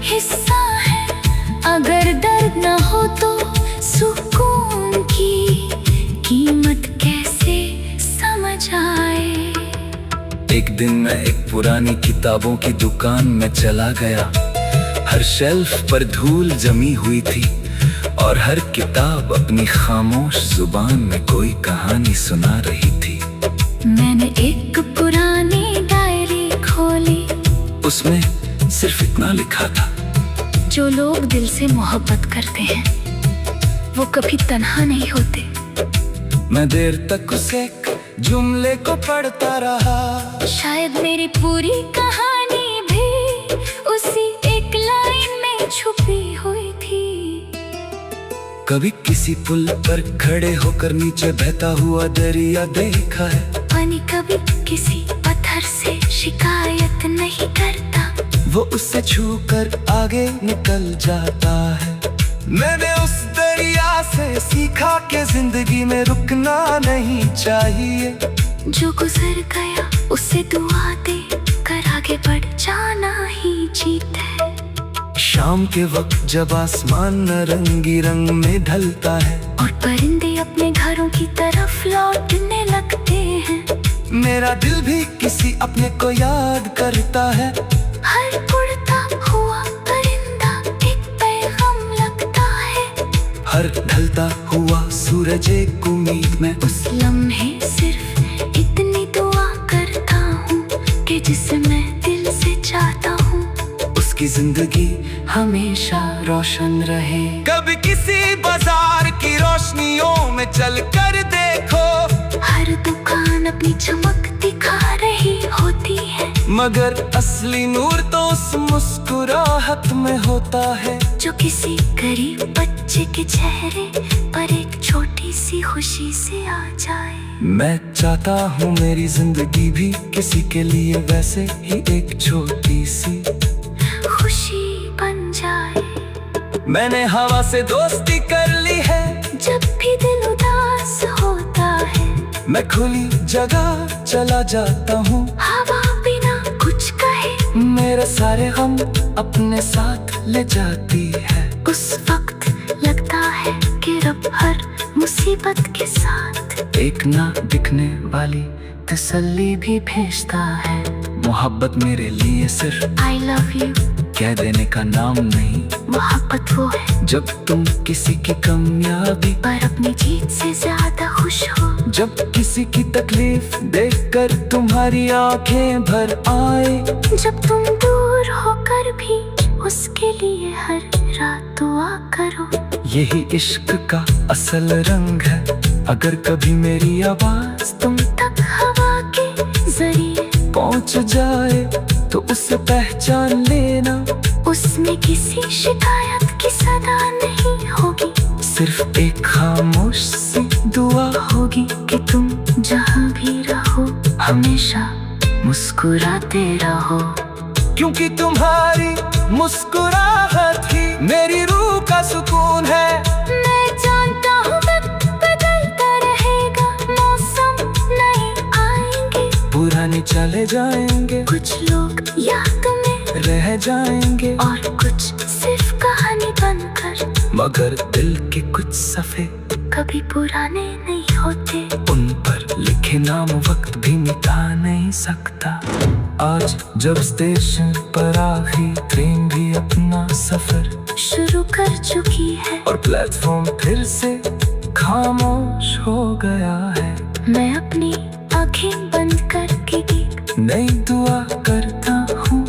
Speaker 2: हिस्सा है, अगर दर्द न हो तो सुकून की कीमत कैसे समझ आए।
Speaker 1: एक दिन मैं एक पुरानी किताबों की दुकान में चला गया, हर शेल्फ पर धूल जमी हुई थी, और हर किताब अपनी खामोश जुबान में कोई कहानी सुना रही थी।
Speaker 2: मैंने एक पुरानी डायरी खोली,
Speaker 1: उसमें सिर्फ इतना लिखा था,
Speaker 2: जो लोग दिल से मोहब्बत करते हैं वो कभी तन्हा नहीं होते।
Speaker 1: मैं देर तक उस एक जुमले को पढ़ता रहा,
Speaker 2: शायद मेरी पूरी कहानी भी उसी एक लाइन में छुपी हुई थी।
Speaker 1: कभी किसी पुल पर खड़े होकर नीचे बहता हुआ दरिया देखा है,
Speaker 2: पानी कभी किसी पत्थर से शिकायत नहीं करता,
Speaker 1: वो उससे छूकर आगे निकल जाता है। मैंने उस दरिया से सीखा कि जिंदगी में रुकना नहीं चाहिए,
Speaker 2: जो गुजर गया उसे दुआ दे कर आगे बढ़ जाना ही जीत है।
Speaker 1: शाम के वक्त जब आसमान नारंगी रंग में ढलता है,
Speaker 2: और परिंदे अपने घरों की तरफ लौटने लगते हैं,
Speaker 1: मेरा दिल भी किसी अपने को याद करता है।
Speaker 2: हर उड़ता हुआ परिंदा एक पैगाम लगता है,
Speaker 1: हर ढलता हुआ सूरज एक उम्मीद में।
Speaker 2: उस लम्हे सिर्फ इतनी दुआ करता हूँ कि जिसे मैं दिल से चाहता हूँ
Speaker 1: जिसकी जिंदगी हमेशा रोशन रहे। कभी किसी बाजार की रोशनियों में चल कर देखो,
Speaker 2: हर दुकान अपनी चमक दिखा रही होती है,
Speaker 1: मगर असली नूर तो उस मुस्कुराहट में होता है
Speaker 2: जो किसी गरीब बच्चे के चेहरे पर एक छोटी सी खुशी से आ जाए।
Speaker 1: मैं चाहता हूँ मेरी जिंदगी भी किसी के लिए वैसे ही एक छोटी सी
Speaker 2: खुशी बन जाए।
Speaker 1: मैंने हवा से दोस्ती कर ली है,
Speaker 2: जब भी दिल उदास होता है
Speaker 1: मैं खुली जगह चला जाता हूँ।
Speaker 2: हवा बिना कुछ कहे
Speaker 1: मेरे सारे गम अपने साथ ले जाती है।
Speaker 2: उस वक्त लगता है कि रब हर मुसीबत के साथ
Speaker 1: एक ना दिखने वाली तसल्ली भी भेजता है। मोहब्बत मेरे लिए सिर्फ
Speaker 2: I love you
Speaker 1: कह देने का नाम नहीं,
Speaker 2: मोहब्बत वो है
Speaker 1: जब तुम किसी की कामयाबी
Speaker 2: पर अपनी जीत से ज्यादा खुश हो।
Speaker 1: जब किसी की तकलीफ देखकर तुम्हारी आंखें भर आए,
Speaker 2: जब तुम दूर होकर भी उसके लिए हर रात दुआ करो।
Speaker 1: यही इश्क का असल रंग है। अगर कभी मेरी आवाज
Speaker 2: तुम तक हवा के जरिए
Speaker 1: पहुंच जाए तो उसे पहचान लेना।
Speaker 2: उसमें किसी शिकायत की सदा नहीं होगी,
Speaker 1: सिर्फ एक खामोश सी दुआ
Speaker 2: होगी कि तुम जहाँ भी रहो हमेशा मुस्कुराते रहो।
Speaker 1: क्योंकि तुम्हारी मुस्कुराहट ही मेरी रूह का सुकून है।
Speaker 2: मैं जानता हूँ वक्त बदलता रहेगा, मौसम नहीं आएंगे,
Speaker 1: पुराने चले जाएंगे,
Speaker 2: कुछ लोग याद में
Speaker 1: रह जाएंगे
Speaker 2: और कुछ सिर्फ कहानी बनकर,
Speaker 1: मगर दिल के कुछ सफ़े
Speaker 2: कभी पुराने नहीं होते।
Speaker 1: उन पर लिखे नाम वक्त भी मिटा नहीं सकता। आज जब स्टेशन पर आखिरी ट्रेन भी अपना सफर
Speaker 2: शुरू कर चुकी है
Speaker 1: और प्लेटफॉर्म फिर से खामोश हो गया है,
Speaker 2: मैं अपनी आंखें बंद करके एक
Speaker 1: नई दुआ करता हूँ।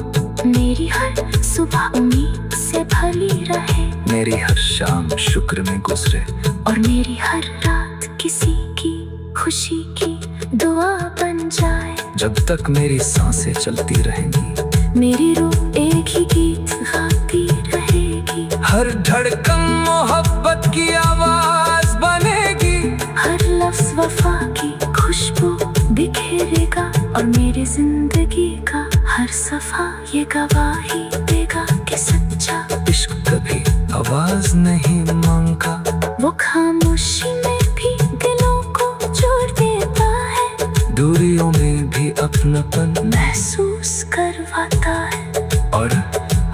Speaker 2: मेरी हर सुबह उम्मीद से भरी रहे,
Speaker 1: मेरी हर शाम शुक्र में गुजरे
Speaker 2: और मेरी हर रात किसी की खुशी की दुआ बन जाए।
Speaker 1: जब तक मेरी सांसें चलती रहेंगी,
Speaker 2: मेरी रूह एक ही गीत गाती रहेगी।
Speaker 1: हर धड़कन मोहब्बत की आवाज बनेगी।
Speaker 2: हर लफ्ज वफा की खुशबू बिखेरेगा और मेरी जिंदगी का हर सफा ये गवाही देगा कि सच्चा
Speaker 1: इश्क कभी आवाज नहीं मांगा,
Speaker 2: वो खामोशी में भी दिलों को जोड़ देता है,
Speaker 1: दूरियों में भी अपनापन
Speaker 2: महसूस करवाता है,
Speaker 1: और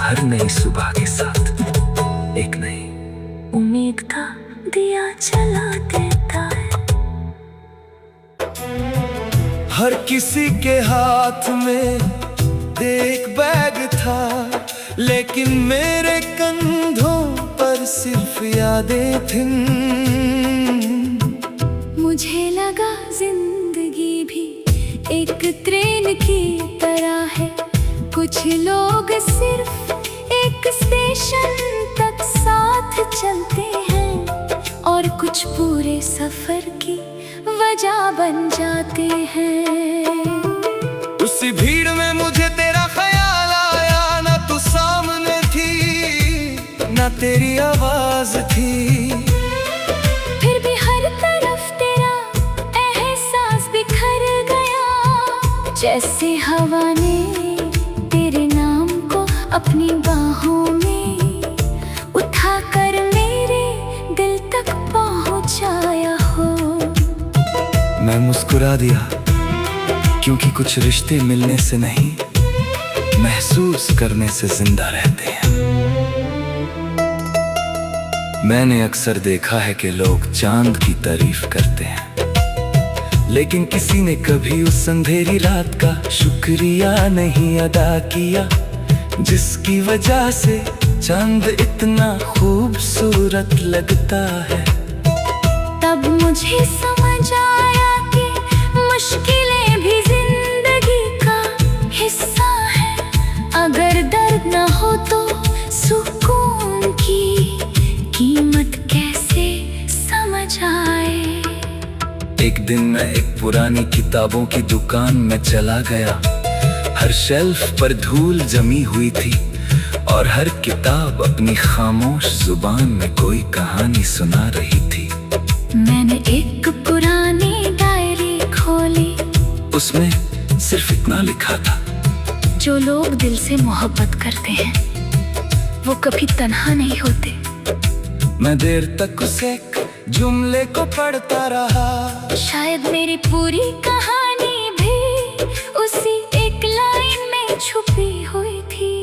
Speaker 1: हर नई सुबह के साथ एक नई
Speaker 2: उम्मीद का दिया जला देता है।
Speaker 1: हर किसी के हाथ में एक बैग था, लेकिन मेरे कंधों पर सिर्फ यादें थीं।
Speaker 2: मुझे लगा जिंदगी भी एक ट्रेन की तरह है, कुछ लोग सिर्फ एक स्टेशन तक साथ चलते हैं और कुछ पूरे सफर की वजह बन जाते हैं।
Speaker 1: उसी भीड़ में मुझे तेरा ख्याल आया, ना तू सामने थी ना तेरी आवाज थी,
Speaker 2: फिर भी हर तरफ तेरा एहसास बिखर गया, जैसे हवा ने तेरे नाम को अपनी बाहों में उठाकर मेरे दिल तक पहुंचाया हो।
Speaker 1: मैं मुस्कुरा दिया क्योंकि कुछ रिश्ते मिलने से नहीं, महसूस करने से जिंदा रहते हैं। मैंने अक्सर देखा है कि लोग चांद की तारीफ करते हैं, लेकिन किसी ने कभी उस अंधेरी रात का शुक्रिया नहीं अदा किया, जिसकी वजह से चांद इतना खूबसूरत लगता है।
Speaker 2: तब मुझे समझ आया कि मुश्किलें भी जिंदगी का हिस्सा है, अगर दर्द न हो तो सुकून की कीमत कैसे समझ आए।
Speaker 1: एक दिन मैं एक पुरानी किताबों की दुकान में चला गया। हर शेल्फ पर धूल जमी हुई थी और हर किताब अपनी खामोश जुबान में कोई कहानी सुना रही थी।
Speaker 2: मैंने एक पुरानी डायरी खोली,
Speaker 1: उसमें सिर्फ इतना लिखा था,
Speaker 2: जो लोग दिल से मोहब्बत करते हैं वो कभी तन्हा नहीं होते।
Speaker 1: मैं देर तक उस एक जुमले को पढ़ता रहा।
Speaker 2: शायद मेरी पूरी कहानी भी उसी एक लाइन में छुपी हुई थी।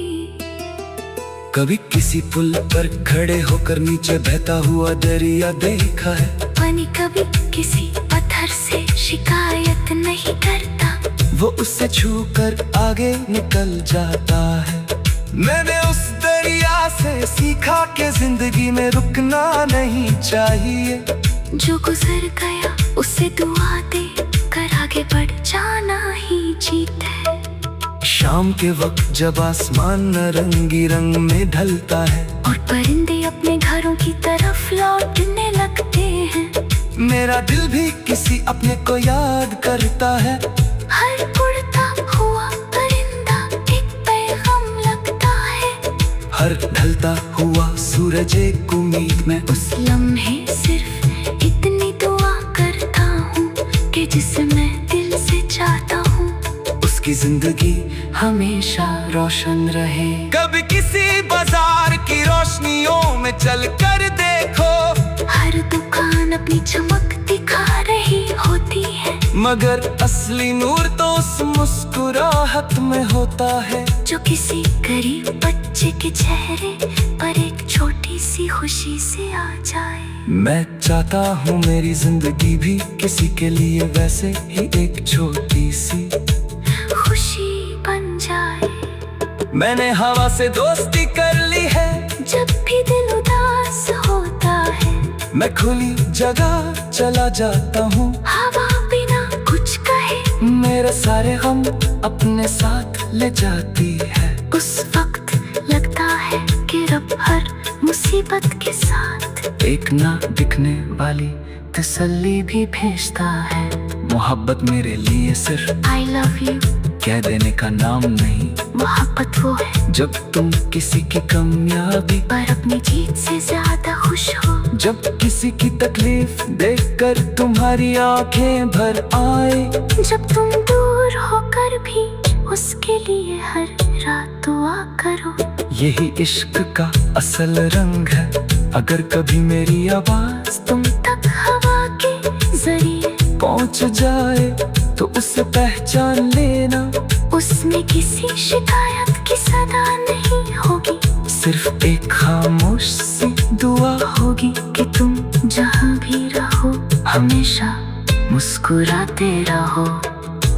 Speaker 1: कभी किसी पुल पर खड़े होकर नीचे बहता हुआ दरिया देखा है।
Speaker 2: पानी कभी किसी पत्थर से शिकायत नहीं करता,
Speaker 1: वो उससे छूकर आगे निकल जाता है। मैंने उस दरिया से सीखा कि जिंदगी में रुकना नहीं चाहिए।
Speaker 2: जो गुजर गया उसे दुआ दे कर आगे बढ़ जाना ही जीत है।
Speaker 1: शाम के वक्त जब आसमान नारंगी रंग में ढलता है
Speaker 2: और परिंदे अपने घरों की तरफ लौटने लगते हैं,
Speaker 1: मेरा दिल भी किसी अपने को याद करता है।
Speaker 2: हर उड़ता हुआ परिंदा एक पैगाम लगता है,
Speaker 1: हर ढलता हुआ सूरज एक उम्मीद में।
Speaker 2: उस लम्हे सिर्फ इतनी दुआ करता हूँ कि जिसे मैं दिल से चाहता हूँ
Speaker 1: उसकी जिंदगी
Speaker 2: हमेशा रोशन रहे।
Speaker 1: कभी किसी बाजार की रोशनियों में चल कर देखो,
Speaker 2: हर दुकान अपनी चमक दिखा रही होती है,
Speaker 1: मगर असली नूर तो उस मुस्कुराहट में होता है।
Speaker 2: जो किसी गरीब बच्चे के चेहरे पर एक छोटी सी खुशी से आ जाए।
Speaker 1: मैं चाहता हूँ मेरी जिंदगी भी किसी के लिए वैसे ही एक छोटी सी
Speaker 2: खुशी बन जाए।
Speaker 1: मैंने हवा से दोस्ती कर ली है।
Speaker 2: जब भी दिल उदास होता है
Speaker 1: मैं खुली जगह चला जाता हूँ।
Speaker 2: हवा बिना कुछ कहे
Speaker 1: मेरे सारे गम अपने साथ ले जाती है।
Speaker 2: उस वक्त लगता है कि रब हर मुसीबत के साथ
Speaker 1: एक ना दिखने वाली तसल्ली भी भेजता है। मोहब्बत मेरे लिए सिर्फ
Speaker 2: I love you
Speaker 1: कह देने का नाम नहीं,
Speaker 2: मोहब्बत वो है
Speaker 1: जब तुम किसी की कामयाबी
Speaker 2: पर अपनी जीत से ज्यादा खुश हो।
Speaker 1: जब किसी की तकलीफ देखकर तुम्हारी आंखें भर आए,
Speaker 2: जब तुम दूर होकर भी उसके लिए हर रात दुआ करो।
Speaker 1: यही इश्क का असल रंग है। अगर कभी मेरी आवाज
Speaker 2: तुम तक हवा के जरिए
Speaker 1: पहुंच जाए तो उसे पहचान लेना।
Speaker 2: उसमें किसी शिकायत की सदा नहीं होगी,
Speaker 1: सिर्फ एक खामोश सी दुआ
Speaker 2: होगी कि तुम जहाँ भी रहो हमेशा मुस्कुराते रहो।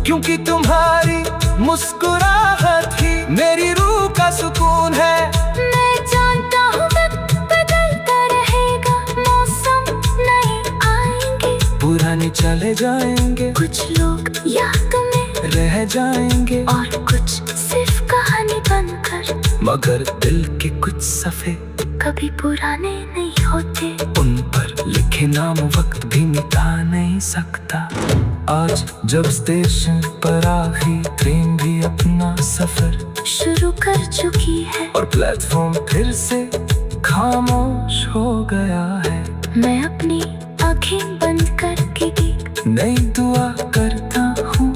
Speaker 1: क्योंकि तुम्हारी मुस्कुराहट ही मेरी रूह का सुकून है।
Speaker 2: मैं जानता हूँ वक्त बदलता रहेगा, मौसम नए आएंगे,
Speaker 1: पुराने चले जाएंगे,
Speaker 2: कुछ लोग याद में
Speaker 1: रह जाएंगे
Speaker 2: और कुछ सिर्फ कहानी बनकर,
Speaker 1: मगर दिल के कुछ सफ़े
Speaker 2: कभी पुराने नहीं होते।
Speaker 1: उन पर लिखे नाम वक्त भी मिटा नहीं सकता। आज जब स्टेशन पर आखिरी ट्रेन भी अपना सफर
Speaker 2: शुरू कर चुकी है
Speaker 1: और प्लेटफॉर्म फिर से खामोश हो गया है,
Speaker 2: मैं अपनी आंखें बंद करके एक
Speaker 1: नई दुआ करता हूँ।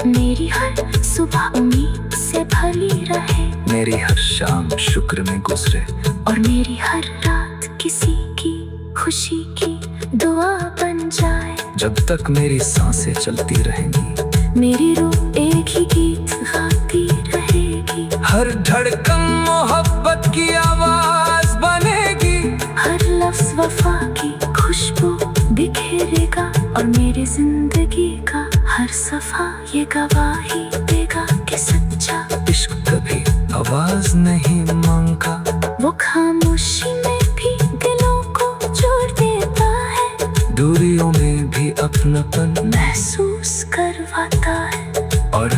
Speaker 2: मेरी हर सुबह उम्मीद से भरी रहे,
Speaker 1: मेरी हर शाम शुक्र में गुजरे
Speaker 2: और मेरी हर रात किसी की खुशी की दुआ बन जाए।
Speaker 1: जब तक मेरी सांसें चलती रहेंगी,
Speaker 2: मेरी रूह एक ही गीत गाती रहेगी।
Speaker 1: हर धड़कन मोहब्बत की आवाज बनेगी।
Speaker 2: हर लफ्ज वफा की खुशबू बिखेरेगा और मेरी जिंदगी का हर सफा ये गवाही देगा कि सच्चा
Speaker 1: इश्क कभी आवाज नहीं मांगता,
Speaker 2: वो खामोशी में भी दिलों को जोड़ देता है,
Speaker 1: दूरियों में भी अपनापन
Speaker 2: महसूस करवाता है।
Speaker 1: और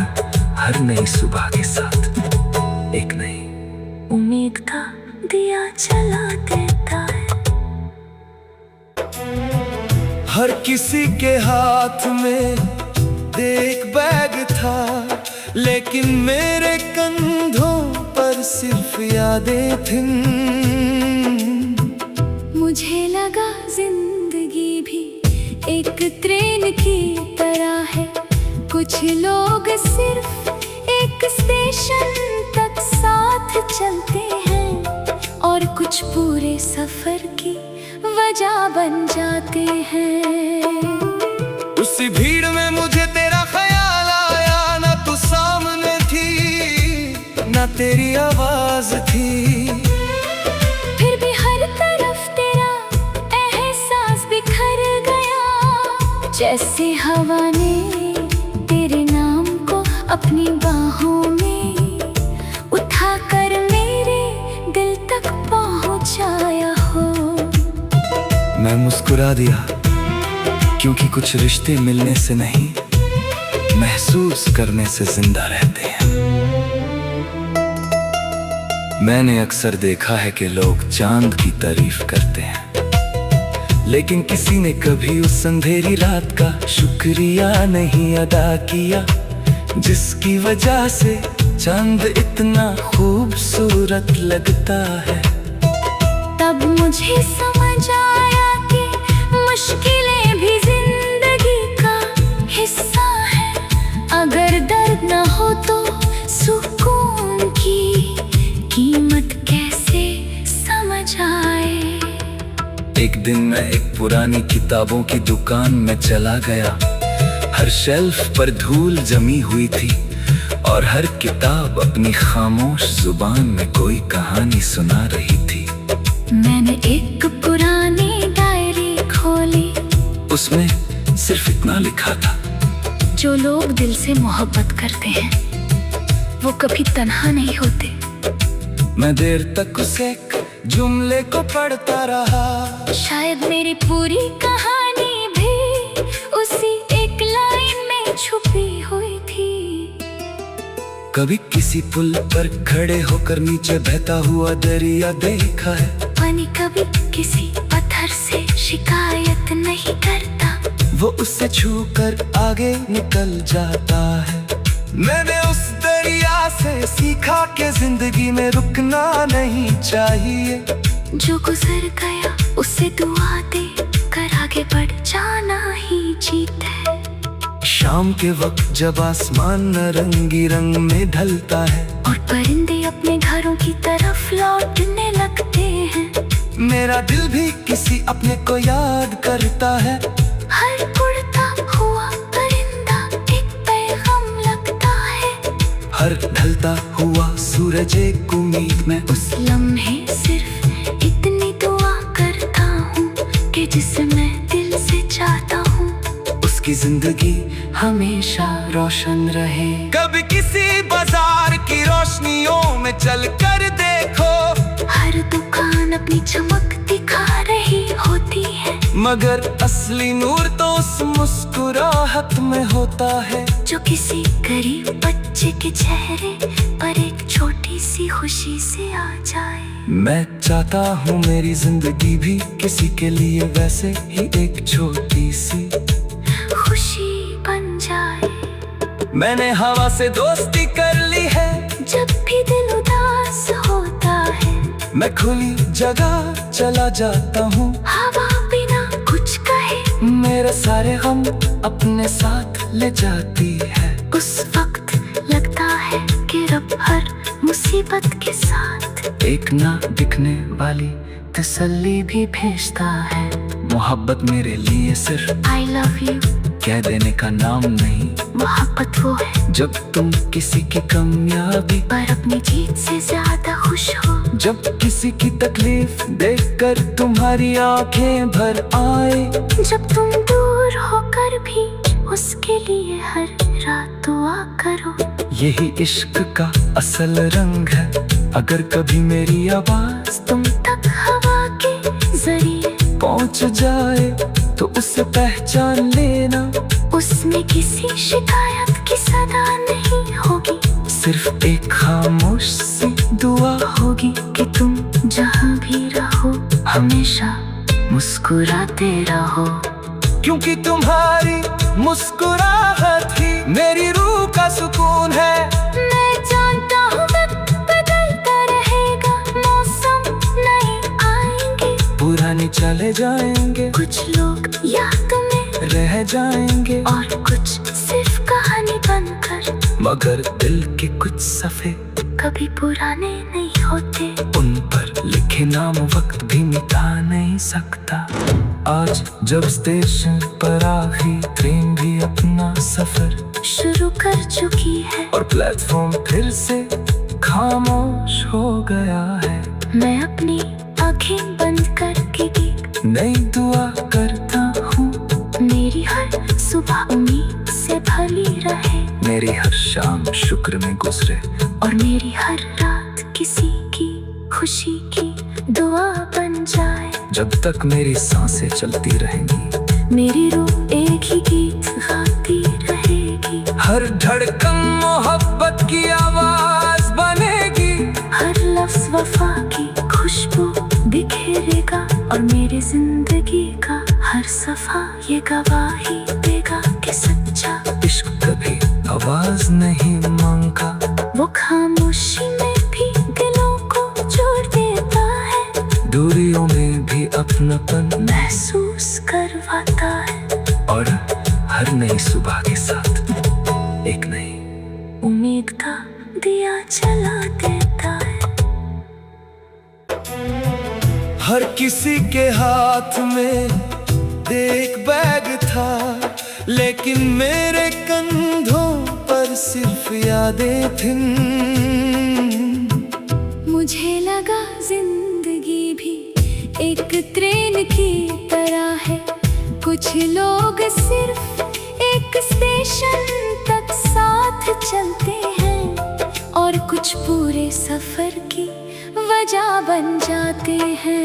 Speaker 1: हर नई सुबह के साथ एक नई
Speaker 2: उम्मीद का दिया जला देता है।
Speaker 1: हर किसी के हाथ में एक बैग था, लेकिन मेरे कंधों पर सिर्फ यादें थीं।
Speaker 2: मुझे लगा जिंदगी भी एक ट्रेन की तरह है, कुछ लोग सिर्फ एक स्टेशन तक साथ चलते हैं और कुछ पूरे सफर की वजह बन जाते हैं।
Speaker 1: उसी भीड़ में मुझे तेरा ख्याल आया, ना तू सामने थी ना तेरी आवाज थी,
Speaker 2: फिर भी हर तरफ तेरा एहसास बिखर गया। जैसे हवा ने तेरे नाम को अपनी बाहों में उठाकर मेरे दिल तक पहुंचाया हो।
Speaker 1: मैं मुस्कुरा दिया, क्योंकि कुछ रिश्ते मिलने से नहीं, महसूस करने से जिंदा रहते हैं। मैंने अक्सर देखा है कि लोग चांद की तारीफ करते हैं, लेकिन किसी ने कभी उस अंधेरी रात का शुक्रिया नहीं अदा किया, जिसकी वजह से चांद इतना खूबसूरत लगता है।
Speaker 2: तब मुझे समझ आया कि मुश्किलें भी जिंदगी का हिस्सा है। अगर दर्द न हो तो सुकून की कीमत कैसे समझ आए।
Speaker 1: एक दिन मैं एक पुरानी किताबों की दुकान में चला गया। हर शेल्फ पर धूल जमी हुई थी और हर किताब अपनी खामोश जुबान में कोई कहानी सुना रही थी।
Speaker 2: मैंने एक पुरानी डायरी खोली,
Speaker 1: उसमें सिर्फ इतना लिखा था,
Speaker 2: जो लोग दिल से मोहब्बत करते हैं वो कभी तन्हा नहीं होते।
Speaker 1: मैं देर तक उस एक जुमले को पढ़ता रहा।
Speaker 2: शायद मेरी पूरी कहानी भी उसी एक लाइन में छुपी हुई थी।
Speaker 1: कभी किसी पुल पर खड़े होकर नीचे बहता हुआ दरिया देखा है।
Speaker 2: पानी कभी किसी पत्थर से शिकायत नहीं करता,
Speaker 1: वो उससे छूकर आगे निकल जाता है। मैंने उस दरिया से सीखा कि जिंदगी में रुकना नहीं चाहिए।
Speaker 2: जो गुजर गया उसे दुआ दे कर आगे बढ़ जाना ही जीत है।
Speaker 1: शाम के वक्त जब आसमान नारंगी रंग में ढलता है
Speaker 2: और परिंदे अपने घरों की तरफ लौटने लगते हैं,
Speaker 1: मेरा दिल भी किसी अपने को याद करता है।
Speaker 2: हर उड़ता हुआ परिंदा एक पैगाम लगता है,
Speaker 1: हर ढलता हुआ सूरज एक उम्मीद में।
Speaker 2: उस लम्हे सिर्फ इतनी दुआ करता हूँ कि जिसे मैं दिल से चाहता हूँ
Speaker 1: उसकी जिंदगी हमेशा रोशन रहे। कभी किसी बाजार की रोशनियों में चल कर देखो,
Speaker 2: हर दुकान अपनी चमक दिखा रही होती है,
Speaker 1: मगर असली नूर तो उस मुस्कुराहट में होता है,
Speaker 2: जो किसी गरीब बच्चे के चेहरे पर एक छोटी सी खुशी से आ जाए।
Speaker 1: मैं चाहता हूँ मेरी जिंदगी भी किसी के लिए वैसे ही एक छोटी सी
Speaker 2: खुशी बन जाए।
Speaker 1: मैंने हवा से दोस्ती कर ली है,
Speaker 2: जब भी दिल उदास होता है
Speaker 1: मैं खुली जगह चला जाता हूँ।
Speaker 2: हवा बिना कुछ कहे
Speaker 1: मेरे सारे गम अपने साथ ले जाती है।
Speaker 2: उस वक्त लगता है कि रब हर मुसीबत के साथ
Speaker 1: एक ना दिखने वाली तसल्ली भी भेजता है। मोहब्बत मेरे लिए सिर्फ
Speaker 2: I love you
Speaker 1: कह देने का नाम नहीं,
Speaker 2: मोहब्बत वो है
Speaker 1: जब तुम किसी की कामयाबी
Speaker 2: पर अपनी जीत से ज्यादा खुश हो।
Speaker 1: जब किसी की तकलीफ देखकर तुम्हारी आंखें भर आए,
Speaker 2: जब तुम दूर होकर भी उसके लिए हर रात दुआ करो।
Speaker 1: यही इश्क का असल रंग है। अगर कभी मेरी आवाज
Speaker 2: तुम तक हवा के जरिए
Speaker 1: पहुंच जाए तो उसे पहचान लेना।
Speaker 2: उसमें किसी शिकायत की सदा नहीं होगी,
Speaker 1: सिर्फ एक खामोश सी
Speaker 2: दुआ होगी कि तुम जहाँ भी रहो हमेशा मुस्कुराते रहो।
Speaker 1: क्योंकि तुम्हारी मुस्कुराहट ही मेरी रूह का सुकून है।
Speaker 2: मैं जानता हूँ वक्त बदलता रहेगा, मौसम नए आएंगे,
Speaker 1: पुराने चले जाएंगे,
Speaker 2: कुछ लोग याद में
Speaker 1: रह जाएंगे,
Speaker 2: और कुछ सिर्फ कहानी बनकर।
Speaker 1: मगर दिल के कुछ सफ़े
Speaker 2: कभी पुराने नहीं होते,
Speaker 1: उन पर लिखे नाम वक्त भी मिटा नहीं सकता। आज जब स्टेशन पर आखिरी ट्रेन भी अपना सफर
Speaker 2: शुरू कर चुकी है
Speaker 1: और प्लेटफॉर्म फिर से खामोश हो गया है,
Speaker 2: मैं अपनी आंखें बंद करके एक
Speaker 1: नई दुआ करता हूँ।
Speaker 2: मेरी हर सुबह उम्मीद से भरी रहे,
Speaker 1: मेरी हर शाम शुक्र में गुजरे,
Speaker 2: और मेरी हर रात किसी की खुशी की दुआ बन जाए।
Speaker 1: जब तक मेरी सांसें चलती रहेंगी,
Speaker 2: मेरी रूह एक ही गीत गाती रहेगी,
Speaker 1: हर धड़कन मोहब्बत की आवाज बनेगी,
Speaker 2: हर लफ्ज वफा की खुशबू बिखेरेगा, और मेरी जिंदगी का हर सफा ये गवाही देगा कि सच्चा
Speaker 1: इश्क कभी आवाज नहीं मांगा,
Speaker 2: वो खामोशी में भी दिलों को जोड़ देता है,
Speaker 1: दूरियों में भी अपनापन
Speaker 2: महसूस करवाता है,
Speaker 1: और हर नई सुबह के साथ एक नई
Speaker 2: उम्मीद का दिया जला देता है।
Speaker 1: हर किसी के हाथ में एक बैग था, लेकिन मेरे कंधों पर सिर्फ यादें थीं।
Speaker 2: मुझे लगा जिंदगी भी एक ट्रेन की तरह है, कुछ लोग सिर्फ एक स्टेशन तक साथ चलते हैं, और कुछ पूरे सफर की वजह बन जाते हैं।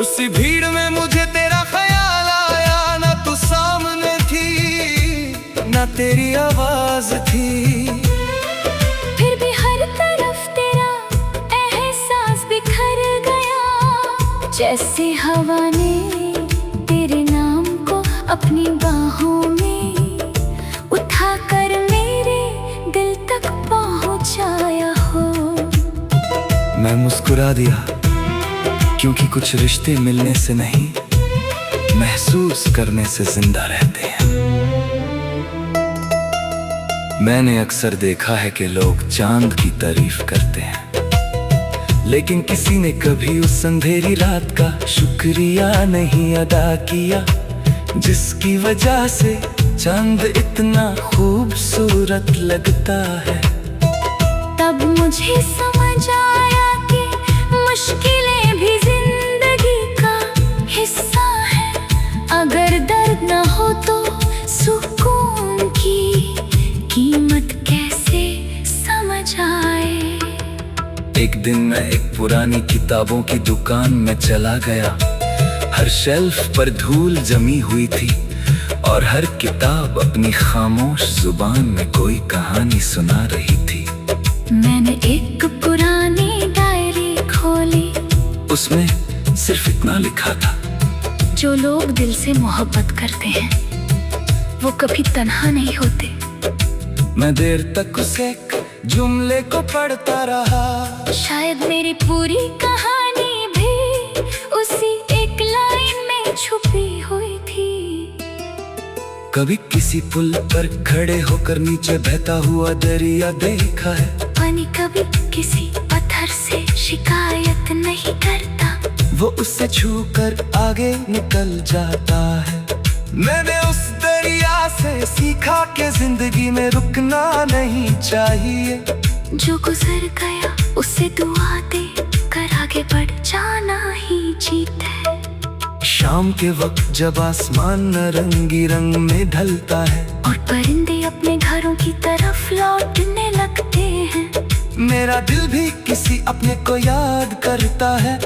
Speaker 1: उसी भीड़ में मुझे तेरा ख्याल आया, ना तू सामने थी ना तेरी आवाज थी,
Speaker 2: फिर भी हर तरफ तेरा एहसास बिखर गया, जैसे हवा ने तेरे नाम को अपनी बाहों में उठाकर मेरे दिल तक पहुंचाया हो।
Speaker 1: मैं मुस्कुरा दिया, क्योंकि कुछ रिश्ते मिलने से नहीं, महसूस करने से जिंदा रहते हैं। मैंने अक्सर देखा है कि लोग चांद की तारीफ करते हैं, लेकिन किसी ने कभी उस अंधेरी रात का शुक्रिया नहीं अदा किया, जिसकी वजह से चांद इतना खूबसूरत लगता है।
Speaker 2: तब मुझे समझ आया कि मुश्किलें भी जिंदगी का हिस्सा है, अगर दर्द न हो तो सुकून की कीमत कैसे समझ आए।
Speaker 1: एक दिन मैं एक पुरानी किताबों की दुकान में चला गया, हर शेल्फ पर धूल जमी हुई थी, और हर किताब अपनी खामोश जुबान में कोई कहानी सुना रही थी।
Speaker 2: मैंने एक पुरानी डायरी खोली,
Speaker 1: उसमें सिर्फ इतना लिखा था,
Speaker 2: जो लोग दिल से मोहब्बत करते हैं वो कभी तन्हा नहीं होते।
Speaker 1: मैं देर तक उस एक जुमले को पढ़ता रहा,
Speaker 2: शायद मेरी पूरी कहानी भी उसी एक लाइन में छुपी हुई थी।
Speaker 1: कभी किसी पुल पर खड़े होकर नीचे बहता हुआ दरिया देखा है,
Speaker 2: पानी कभी किसी पत्थर से शिकायत नहीं करता,
Speaker 1: वो उससे छूकर आगे निकल जाता है। मैंने उस दरिया से सीखा कि जिंदगी में रुकना नहीं चाहिए,
Speaker 2: जो गुजर गया उसे दुआ दे कर आगे बढ़ जाना ही जीत है।
Speaker 1: शाम के वक्त जब आसमान नारंगी रंग में ढलता है,
Speaker 2: और परिंदे अपने घरों की तरफ लौटने लगते हैं,
Speaker 1: मेरा दिल भी किसी अपने को याद करता है।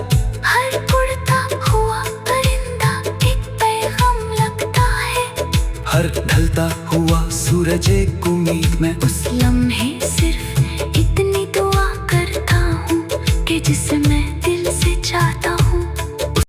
Speaker 2: हर उड़ता हुआ परिंदा एक पैगाम लगता है,
Speaker 1: हर ढलता हुआ सूरज एक उम्मीद में।
Speaker 2: उस लम्हे सिर्फ इतनी दुआ जिसे मैं